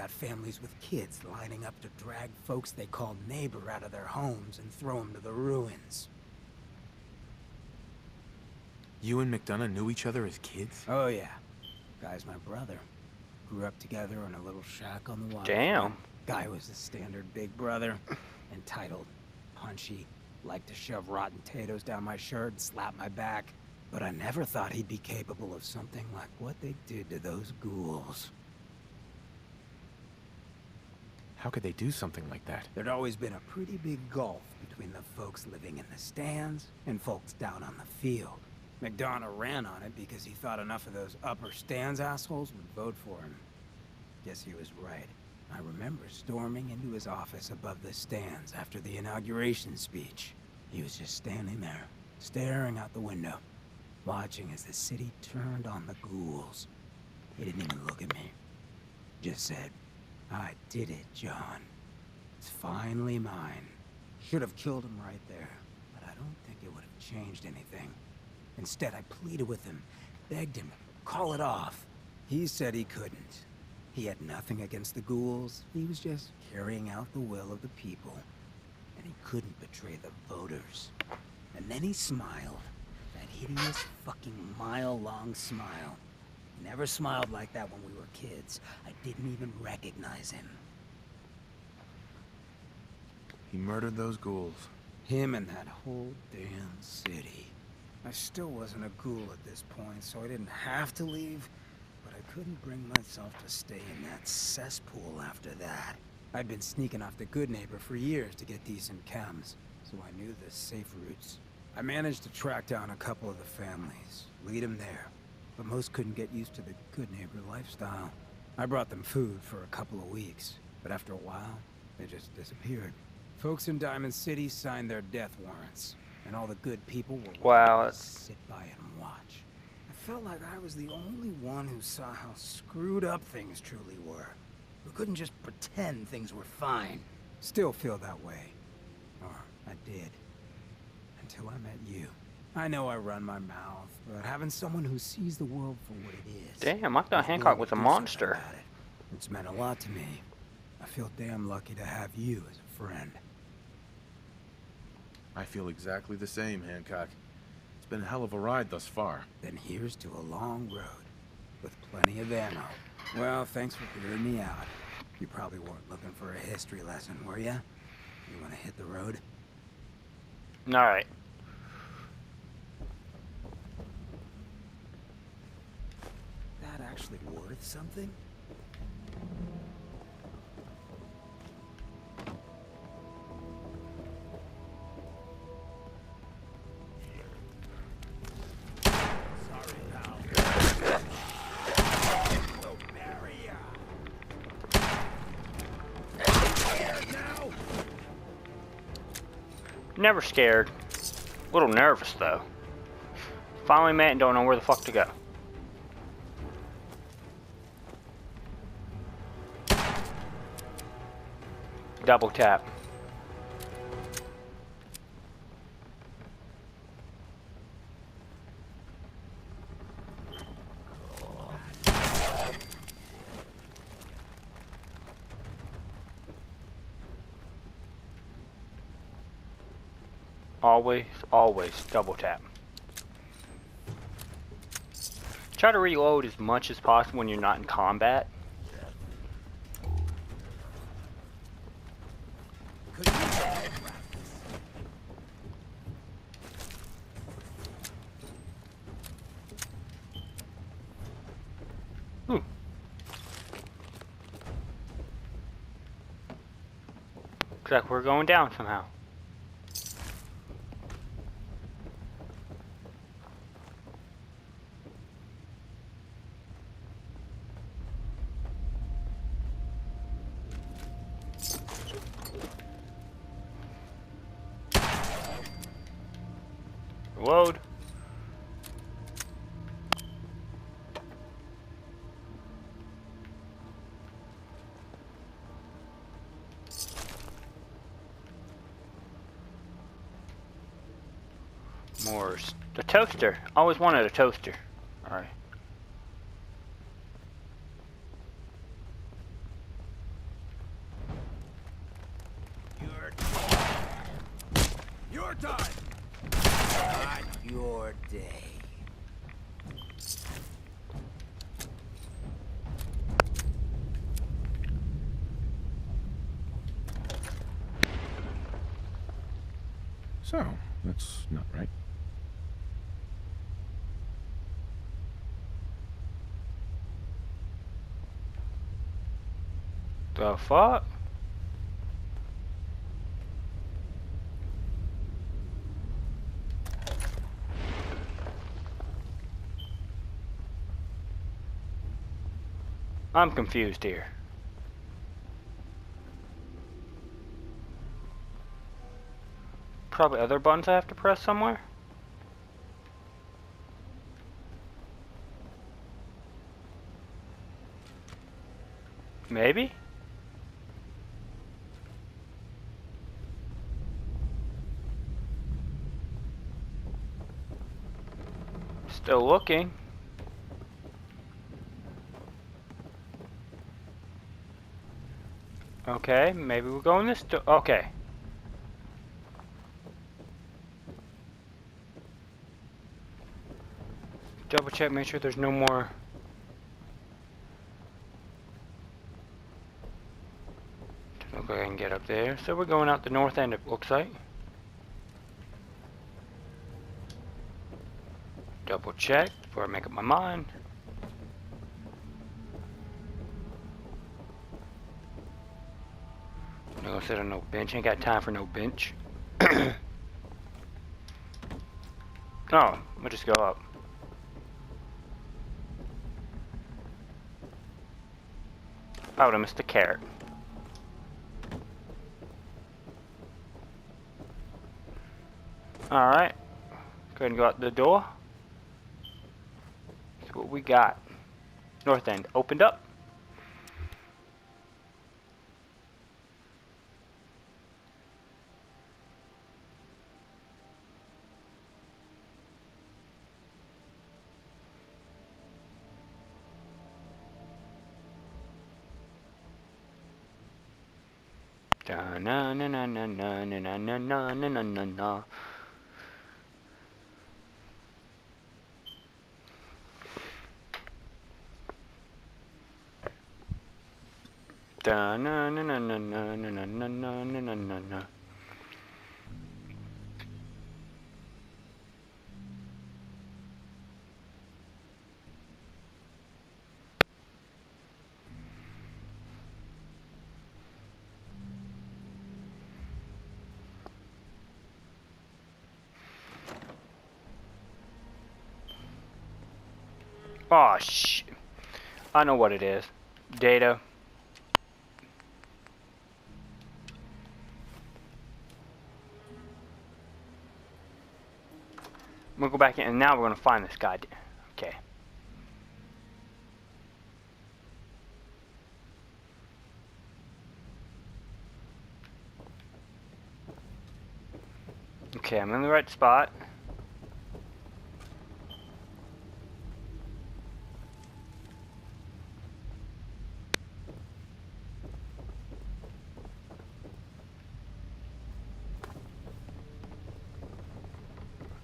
got families with kids lining up to drag folks they call neighbor out of their homes and throw them to the ruins. You and McDonough knew each other as kids? Oh yeah. Guy's my brother. Grew up together in a little shack on the water. Damn. Guy was the standard big brother. Entitled, punchy, liked to shove rotten potatoes down my shirt and slap my back. But I never thought he'd be capable of something like what they did to those ghouls. How could they do something like that? There'd always been a pretty big gulf between the folks living in the stands and folks down on the field. McDonough ran on it because he thought enough of those upper stands assholes would vote for him. Guess he was right. I remember storming into his office above the stands after the inauguration speech. He was just standing there, staring out the window, watching as the city turned on the ghouls. He didn't even look at me. Just said, "I did it, John. It's finally mine." Should have killed him right there, but I don't think it would have changed anything. Instead, I pleaded with him, begged him, call it off. He said he couldn't. He had nothing against the ghouls. He was just carrying out the will of the people. And he couldn't betray the voters. And then he smiled. That hideous fucking mile-long smile. He never smiled like that when we were kids. I didn't even recognize him. He murdered those ghouls. Him and that whole damn city. I still wasn't a ghoul at this point, so I didn't have to leave, but I couldn't bring myself to stay in that cesspool after that. I'd been sneaking off the Good Neighbor for years to get decent chems, so I knew the safe routes. I managed to track down a couple of the families, lead them there, but most couldn't get used to the Good Neighbor lifestyle. I brought them food for a couple of weeks, but after a while, they just disappeared. Folks in Diamond City signed their death warrants, and all the good people were Wow. to sit by and watch. I felt like I was the only one who saw how screwed up things truly were. Who couldn't just pretend things were fine. Still feel that way. Or I did. Until I met you. I know I run my mouth, but having someone who sees the world for what it is... Damn, I thought Hancock was a monster. It's meant a lot to me. I feel damn lucky to have you as a friend. I feel exactly the same, Hancock. It's been a hell of a ride thus far. Then here's to a long road, with plenty of ammo. Well, thanks for hearing me out. You probably weren't looking for a history lesson, were ya? You wanna hit the road? Alright. That actually worth something? Never scared. A little nervous though. Finally met and don't know where the fuck to go. Double tap. Always double tap. Try to reload as much as possible when you're not in combat. Looks like we're going down somehow. Load. More. The toaster. Always wanted a toaster. Alright. Your time! Not your day. So, that's not right. The fuck? I'm confused here. Probably other buttons I have to press somewhere. Maybe? Still looking. Okay, maybe we'll go in this door. Okay. Double check, make sure there's no more. Look like I can get up there. So we're going out the north end, it looks like. Double check before I make up my mind. I'm gonna sit on no bench. Ain't got time for no bench. Oh, we'll just go up. I would have missed the carrot. Alright. Go ahead and go out the door. See what we got. North end opened up. Da na na na na na na na na na na na na. Da na na na na na na na na na na na na. Oh shit. I know what it is. Data. We'll go back in and now we're gonna find this guy. Okay. Okay, I'm in the right spot.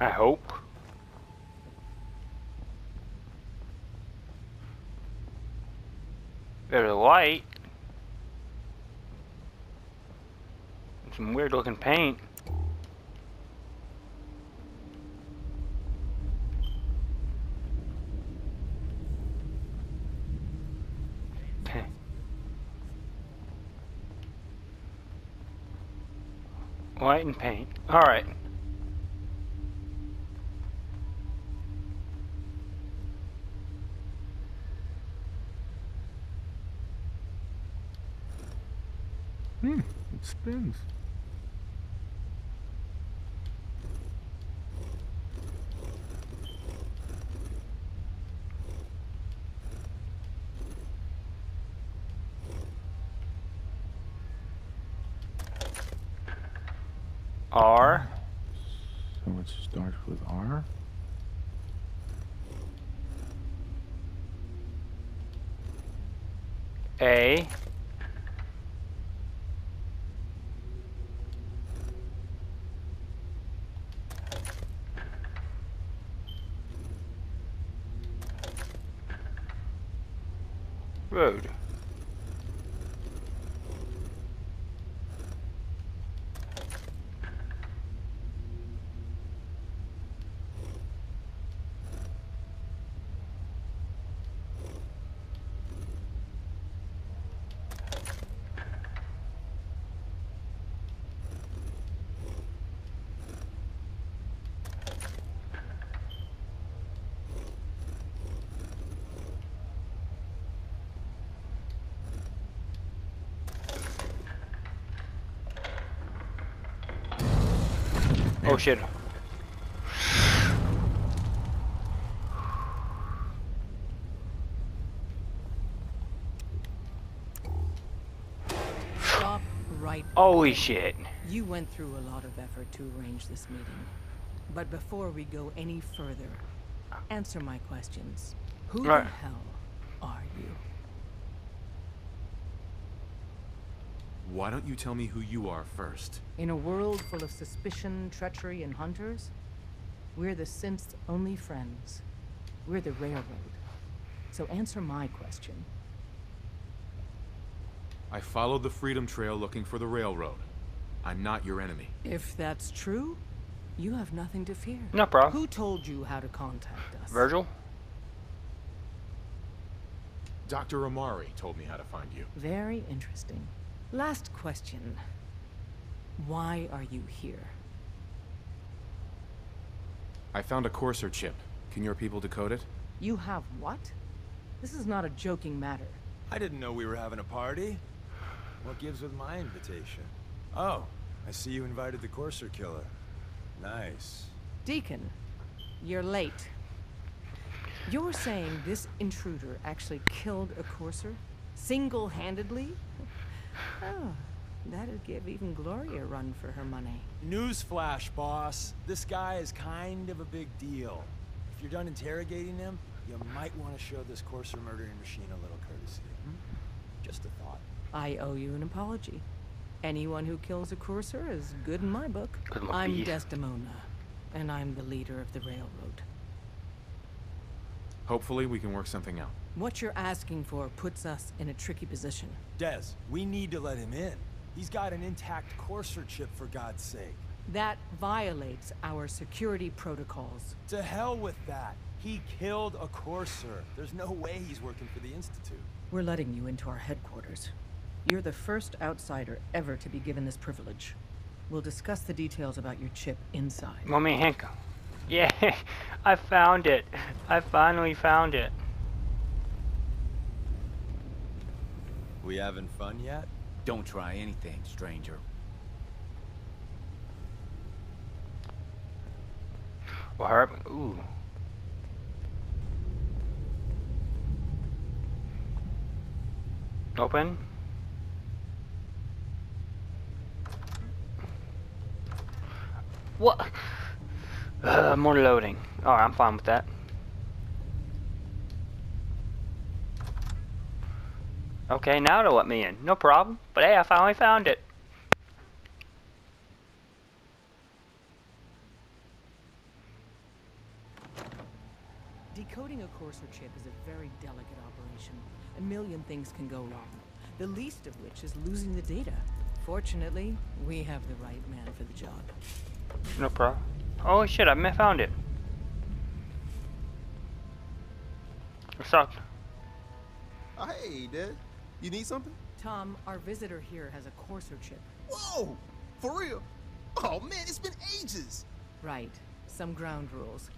I hope. There's a light. Some weird looking paint. Light and paint. Alright. It spins. R. So it starts with R. A. road. Oh shit. Stop right Holy there. shit. You went through a lot of effort to arrange this meeting. But before we go any further, answer my questions. Who Right. the hell are you? Why don't you tell me who you are first? In a world full of suspicion, treachery, and hunters, we're the synth's only friends. We're the Railroad. So answer my question. I followed the Freedom Trail looking for the Railroad. I'm not your enemy. If that's true, you have nothing to fear. No problem. Who told you how to contact us? Virgil? Dr. Amari told me how to find you. Very interesting. Last question. Why are you here? I found a Courser chip. Can your people decode it? You have what? This is not a joking matter. I didn't know we were having a party. What gives with my invitation? Oh, I see you invited the Courser killer. Nice. Deacon, you're late. You're saying this intruder actually killed a Courser? Single-handedly? Oh, that'd give even Gloria a run for her money. Newsflash, boss. This guy is kind of a big deal. If you're done interrogating him, you might want to show this Courser murdering machine a little courtesy. Just a thought. I owe you an apology. Anyone who kills a Courser is good in my book. Good my I'm beef. Desdemona, and I'm the leader of the Railroad. Hopefully we can work something out. What you're asking for puts us in a tricky position. Des, we need to let him in. He's got an intact Courser chip, for God's sake. That violates our security protocols. To hell with that. He killed a Courser. There's no way he's working for the Institute. We're letting you into our headquarters. You're the first outsider ever to be given this privilege. We'll discuss the details about your chip inside. Mommy handcuff. Yeah, I found it. I finally found it. We having fun yet? Don't try anything, stranger. Well, hurry up. Ooh. Open. What? More loading. Alright, I'm fine with that. Okay, now to let me in. No problem. But hey, I finally found it. Decoding a Courser chip is a very delicate operation. A million things can go wrong. The least of which is losing the data. Fortunately, we have the right man for the job. No problem. Oh shit, I found it. What's up? Oh, hey, Dad. You need something? Tom, our visitor here has a Courser chip. Whoa! For real? Oh, man, it's been ages. Right. Some ground rules.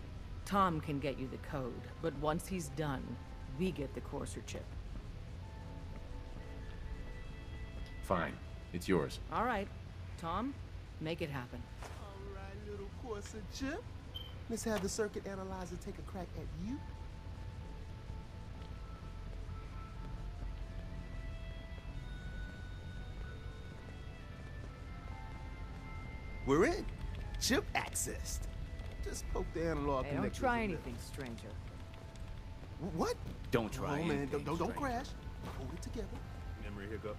Tom can get you the code, but once he's done, we get the Courser chip. Fine. It's yours. All right. Tom, make it happen. All right, little Courser chip. Let's have the circuit analyzer take a crack at you. We're in. Chip accessed. Just poke the analog Hey, connector. don't try a little. anything, stranger. What? Don't try Oh, man, anything, don't stranger. crash. Hold it together. Memory hiccup.